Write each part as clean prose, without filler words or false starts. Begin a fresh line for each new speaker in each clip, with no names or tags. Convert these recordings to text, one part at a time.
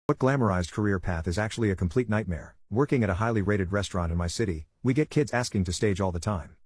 What glamorized career path is actually a complete nightmare. Working at a highly rated restaurant in my city, we get kids asking to stage all the time.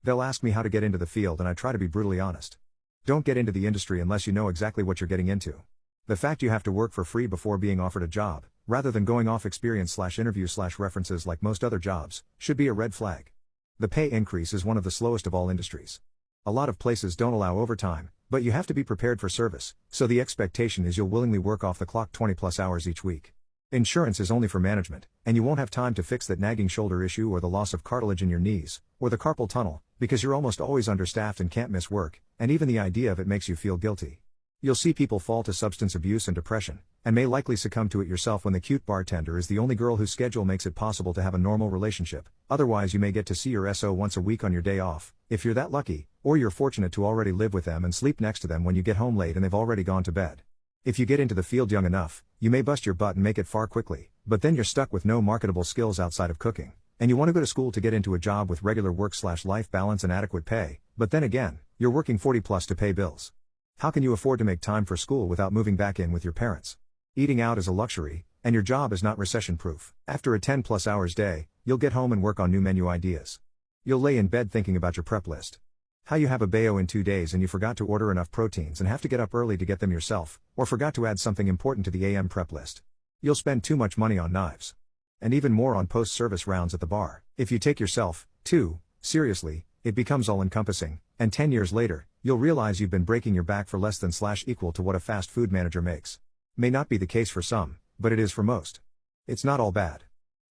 They'll ask me how to get into the field and I try to be brutally honest. Don't get into the industry unless you know exactly what you're getting into. The fact you have to work for free before being offered a job, rather than going off experience/interview/references like most other jobs, should be a red flag. The pay increase is one of the slowest of all industries. A lot of places don't allow overtime, but you have to be prepared for service, so the expectation is you'll willingly work off the clock 20 plus hours each week. Insurance is only for management, and you won't have time to fix that nagging shoulder issue or the loss of cartilage in your knees, or the carpal tunnel, because you're almost always understaffed and can't miss work, and even the idea of it makes you feel guilty. You'll see people fall to substance abuse and depression, and may likely succumb to it yourself when the cute bartender is the only girl whose schedule makes it possible to have a normal relationship. Otherwise, you may get to see your SO once a week on your day off, if you're that lucky, or you're fortunate to already live with them and sleep next to them when you get home late and they've already gone to bed. If you get into the field young enough, you may bust your butt and make it far quickly, but then you're stuck with no marketable skills outside of cooking, and you want to go to school to get into a job with regular work/life balance and adequate pay, but then again, you're working 40 plus to pay bills. How can you afford to make time for school without moving back in with your parents? Eating out is a luxury, and your job is not recession-proof. After a 10+ hours day, you'll get home and work on new menu ideas. You'll lay in bed thinking about your prep list. How you have a BO in 2 days and you forgot to order enough proteins and have to get up early to get them yourself, or forgot to add something important to the AM prep list. You'll spend too much money on knives. And even more on post-service rounds at the bar. If you take yourself, too, seriously, it becomes all-encompassing, and 10 years later, you'll realize you've been breaking your back for less than / equal to what a fast food manager makes. May not be the case for some, but it is for most. It's not all bad.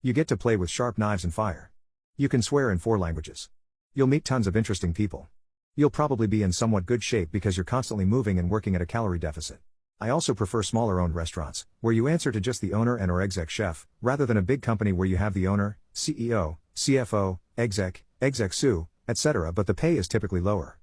You get to play with sharp knives and fire. You can swear in 4 languages. You'll meet tons of interesting people. You'll probably be in somewhat good shape because you're constantly moving and working at a calorie deficit. I also prefer smaller owned restaurants, where you answer to just the owner and/or exec chef, rather than a big company where you have the owner, CEO, CFO, exec sous, etc., but the pay is typically lower.